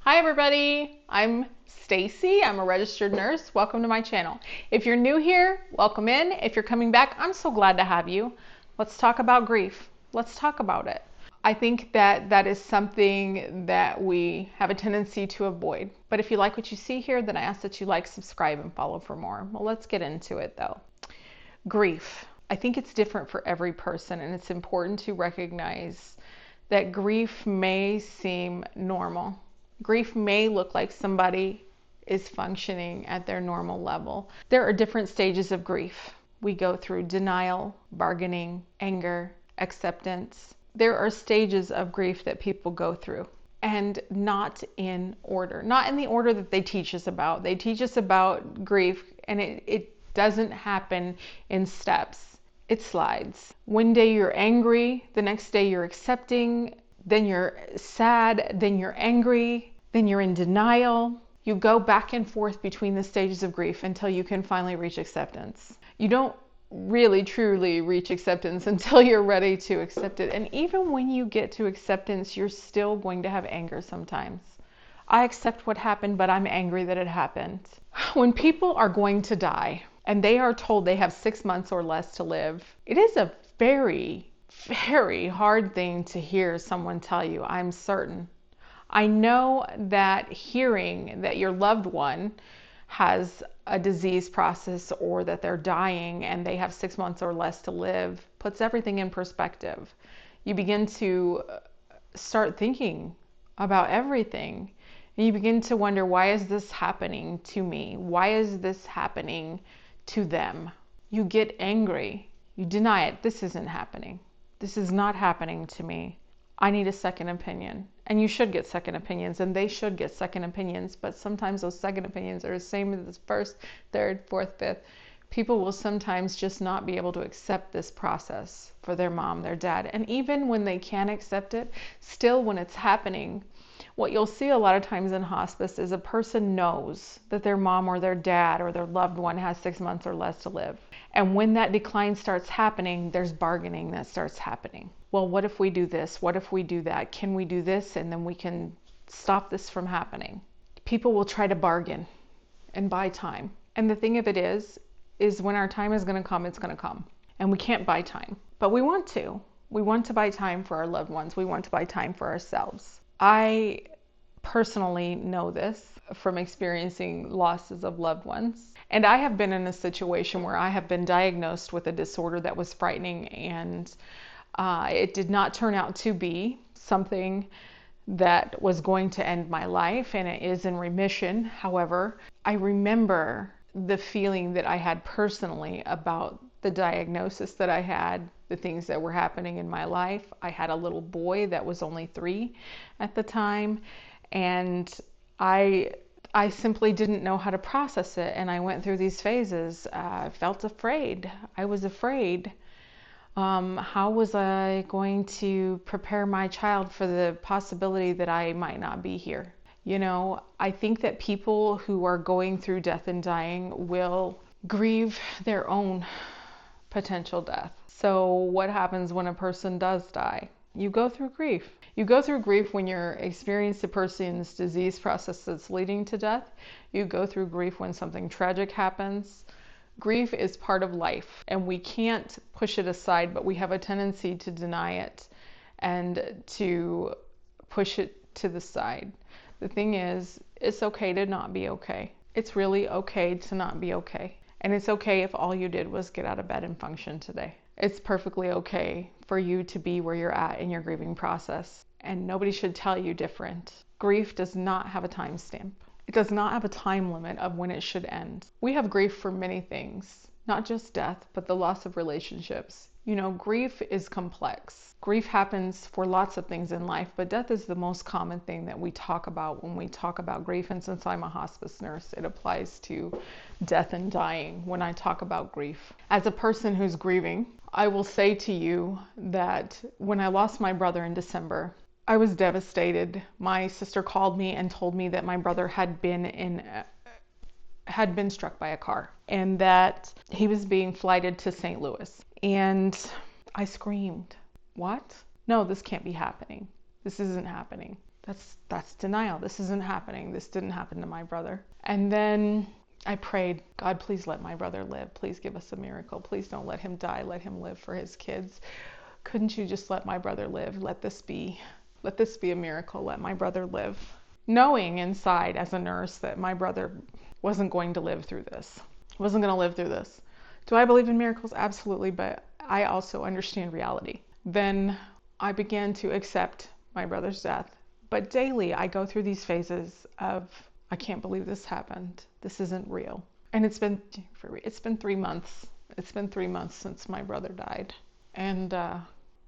Hi everybody, I'm Stacy. I'm a registered nurse. Welcome to my channel. If you're new here, welcome in. If you're coming back, I'm so glad to have you. Let's talk about grief. Let's talk about it. I think that is something that we have a tendency to avoid. But if you like what you see here, then I ask that you like, subscribe, and follow for more. Well, let's get into it though. Grief. I think it's different for every person, and it's important to recognize that grief may seem normal. Grief may look like somebody is functioning at their normal level. There are different stages of grief. We go through denial, bargaining, anger, acceptance. There are stages of grief that people go through, and not in order, not in the order that they teach us about. They teach us about grief, and it doesn't happen in steps. It slides. One day you're angry, the next day you're accepting, then you're sad, then you're angry, then you're in denial. You go back and forth between the stages of grief until you can finally reach acceptance. You don't really truly reach acceptance until you're ready to accept it. And even when you get to acceptance, you're still going to have anger sometimes. I accept what happened, but I'm angry that it happened. When people are going to die and they are told they have 6 months or less to live, it is a very hard thing to hear someone tell you, I'm certain. I know that hearing that your loved one has a disease process or that they're dying and they have 6 months or less to live puts everything in perspective. You begin to start thinking about everything. And you begin to wonder, why is this happening to me? Why is this happening to them? You get angry. You deny it. This isn't happening. This is not happening to me. I need a second opinion. And you should get second opinions, and they should get second opinions, but sometimes those second opinions are the same as the first, third, fourth, fifth. People will sometimes just not be able to accept this process for their mom, their dad. And even when they can accept it, still when it's happening, what you'll see a lot of times in hospice is a person knows that their mom or their dad or their loved one has 6 months or less to live. And when that decline starts happening, there's bargaining that starts happening. Well, what if we do this? What if we do that? Can we do this? And then we can stop this from happening. People will try to bargain and buy time. And the thing of it is when our time is going to come, it's going to come. And we can't buy time. But we want to. We want to buy time for our loved ones. We want to buy time for ourselves. I personally know this from experiencing losses of loved ones. And I have been in a situation where I have been diagnosed with a disorder that was frightening, and it did not turn out to be something that was going to end my life, and it is in remission. However, I remember the feeling that I had personally about the diagnosis that I had, the things that were happening in my life. I had a little boy that was only 3 at the time, and I simply didn't know how to process it, and I went through these phases. I felt afraid. I was afraid. How was I going to prepare my child for the possibility that I might not be here? You know, I think that people who are going through death and dying will grieve their own potential death. So what happens when a person does die? You go through grief. You go through grief when you're experiencing a person's disease process that's leading to death. You go through grief when something tragic happens. Grief is part of life, and we can't push it aside, but we have a tendency to deny it and to push it to the side. The thing is, it's okay to not be okay. It's really okay to not be okay. And it's okay if all you did was get out of bed and function today. It's perfectly okay for you to be where you're at in your grieving process. And nobody should tell you different. Grief does not have a timestamp. It does not have a time limit of when it should end. We have grief for many things, not just death, but the loss of relationships. You know, grief is complex. Grief happens for lots of things in life, but death is the most common thing that we talk about when we talk about grief. And since I'm a hospice nurse, it applies to death and dying when I talk about grief. As a person who's grieving, I will say to you that when I lost my brother in December, I was devastated. My sister called me and told me that my brother had been struck by a car and that he was being flighted to St. Louis. And I screamed, "What? No, this can't be happening. This isn't happening. That's denial. This isn't happening. This didn't happen to my brother. And then I prayed, God, please let my brother live. Please give us a miracle. Please don't let him die. Let him live for his kids. Couldn't you just let my brother live? Let this be a miracle. Let my brother live. Knowing inside as a nurse that my brother wasn't going to live through this. Wasn't going to live through this. Do I believe in miracles? Absolutely, but I also understand reality. Then I began to accept my brother's death. But daily I go through these phases of, I can't believe this happened. This isn't real. And it's been 3 months. It's been 3 months since my brother died. And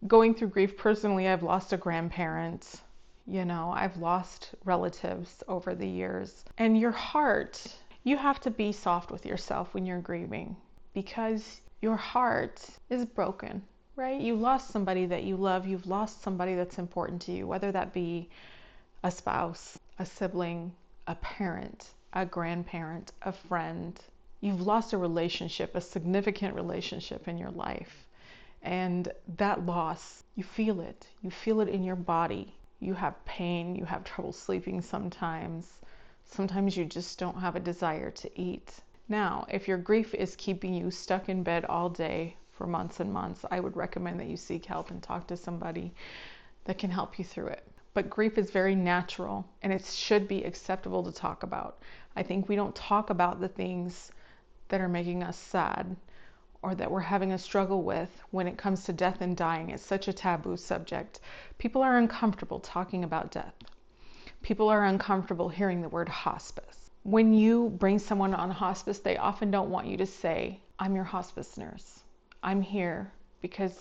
going through grief personally, I've lost a grandparent. I've lost relatives over the years. And your heart, you have to be soft with yourself when you're grieving, because your heart is broken, right? You lost somebody that you love. You've lost somebody that's important to you, whether that be a spouse, a sibling, a parent, a grandparent, a friend. You've lost a relationship, a significant relationship in your life. And that loss, you feel it. You feel it in your body. You have pain. You have trouble sleeping sometimes. Sometimes you just don't have a desire to eat. Now, if your grief is keeping you stuck in bed all day for months and months, I would recommend that you seek help and talk to somebody that can help you through it. But grief is very natural, and it should be acceptable to talk about. I think we don't talk about the things that are making us sad or that we're having a struggle with when it comes to death and dying. It's such a taboo subject. People are uncomfortable talking about death. People are uncomfortable hearing the word hospice. When you bring someone on hospice, they often don't want you to say, I'm your hospice nurse. I'm here because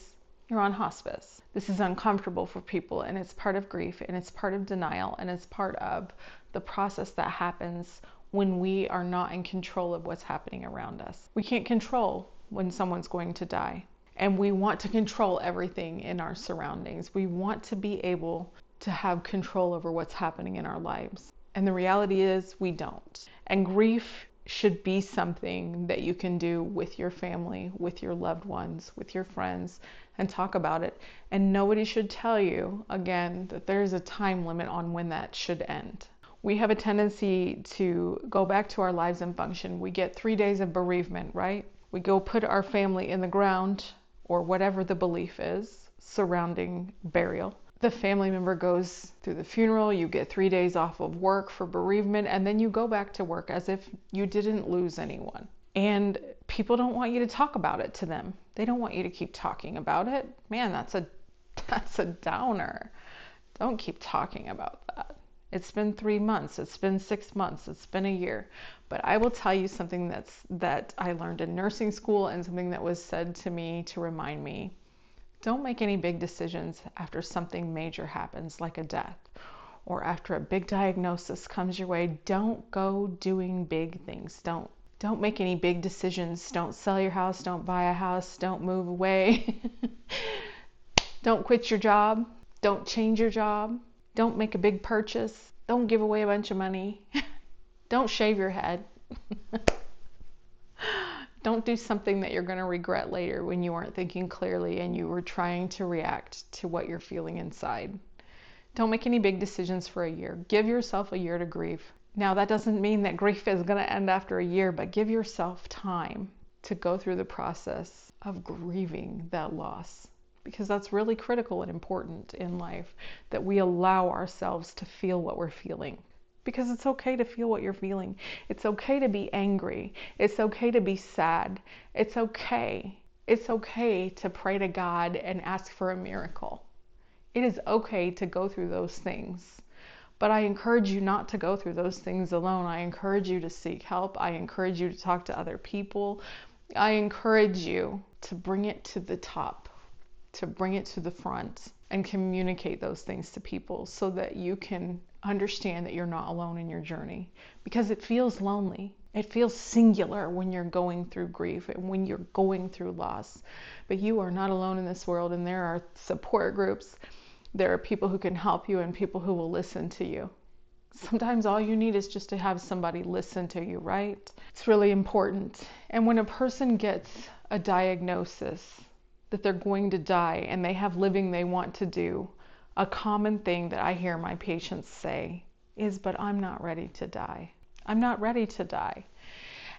you're on hospice. This is uncomfortable for people, and it's part of grief, and it's part of denial, and it's part of the process that happens when we are not in control of what's happening around us. We can't control when someone's going to die, and we want to control everything in our surroundings. We want to be able to have control over what's happening in our lives. And the reality is we don't. And grief should be something that you can do with your family, with your loved ones, with your friends, and talk about it. And nobody should tell you, again, that there's a time limit on when that should end. We have a tendency to go back to our lives and function. We get 3 days of bereavement, right? We go put our family in the ground, or whatever the belief is surrounding burial. The family member goes through the funeral, you get 3 days off of work for bereavement, and then you go back to work as if you didn't lose anyone. And people don't want you to talk about it to them. They don't want you to keep talking about it. Man, that's a downer. Don't keep talking about that. It's been 3 months, it's been 6 months, it's been a year. But I will tell you something that I learned in nursing school, and something that was said to me to remind me. Don't make any big decisions after something major happens, like a death, or after a big diagnosis comes your way. Don't go doing big things. Don't make any big decisions. Don't sell your house. Don't buy a house. Don't move away. Don't quit your job. Don't change your job. Don't make a big purchase. Don't give away a bunch of money. Don't shave your head. Don't do something that you're going to regret later when you weren't thinking clearly and you were trying to react to what you're feeling inside. Don't make any big decisions for a year. Give yourself a year to grieve. Now, that doesn't mean that grief is going to end after a year, but give yourself time to go through the process of grieving that loss, because that's really critical and important in life, that we allow ourselves to feel what we're feeling. Because it's okay to feel what you're feeling. It's okay to be angry. It's okay to be sad. It's okay. It's okay to pray to God and ask for a miracle. It is okay to go through those things. But I encourage you not to go through those things alone. I encourage you to seek help. I encourage you to talk to other people. I encourage you to bring it to the top, to bring it to the front, and communicate those things to people so that you can understand that you're not alone in your journey, because it feels lonely. It feels singular when you're going through grief and when you're going through loss. But you are not alone in this world, and there are support groups. There are people who can help you and people who will listen to you. Sometimes all you need is just to have somebody listen to you, right? It's really important. And when a person gets a diagnosis that they're going to die and they have living they want to do, A common thing that I hear my patients say is, but I'm not ready to die. I'm not ready to die.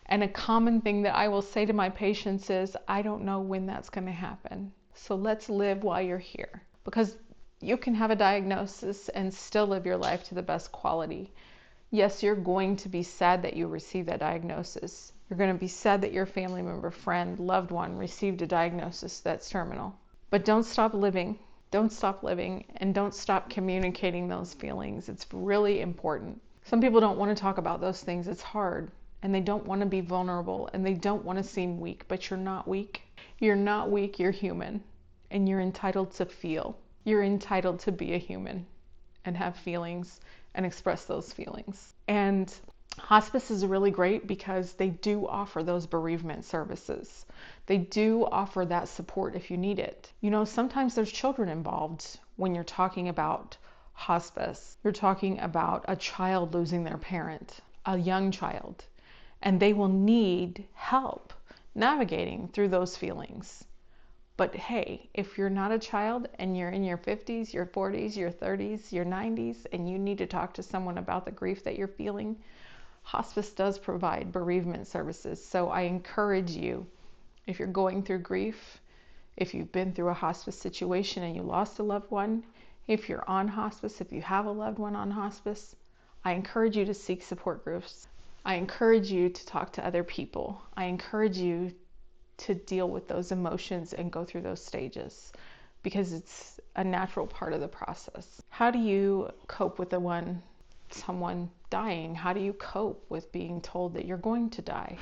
And a common thing that I will say to my patients is, I don't know when that's going to happen. So let's live while you're here. Because you can have a diagnosis and still live your life to the best quality. Yes, you're going to be sad that you received that diagnosis. You're going to be sad that your family member, friend, loved one received a diagnosis that's terminal. But don't stop living. Don't stop living, and don't stop communicating those feelings. It's really important. Some people don't want to talk about those things. It's hard, and they don't want to be vulnerable, and they don't want to seem weak, but you're not weak. You're not weak. You're human, and you're entitled to feel. You're entitled to be a human and have feelings and express those feelings. And hospice is really great because they do offer those bereavement services. They do offer that support if you need it. You know, sometimes there's children involved when you're talking about hospice. You're talking about a child losing their parent, a young child, and they will need help navigating through those feelings. But hey, if you're not a child and you're in your 50s, your 40s, your 30s, your 90s, and you need to talk to someone about the grief that you're feeling, hospice does provide bereavement services. So I encourage you, if you're going through grief, if you've been through a hospice situation and you lost a loved one, if you're on hospice, if you have a loved one on hospice, I encourage you to seek support groups. I encourage you to talk to other people. I encourage you to deal with those emotions and go through those stages because it's a natural part of the process. How do you cope with someone dying? How do you cope with being told that you're going to die?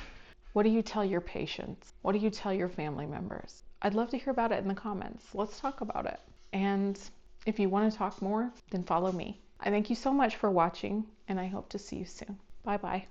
What do you tell your patients? What do you tell your family members? I'd love to hear about it in the comments. Let's talk about it. And if you want to talk more, then follow me. I thank you so much for watching, and I hope to see you soon. Bye-bye.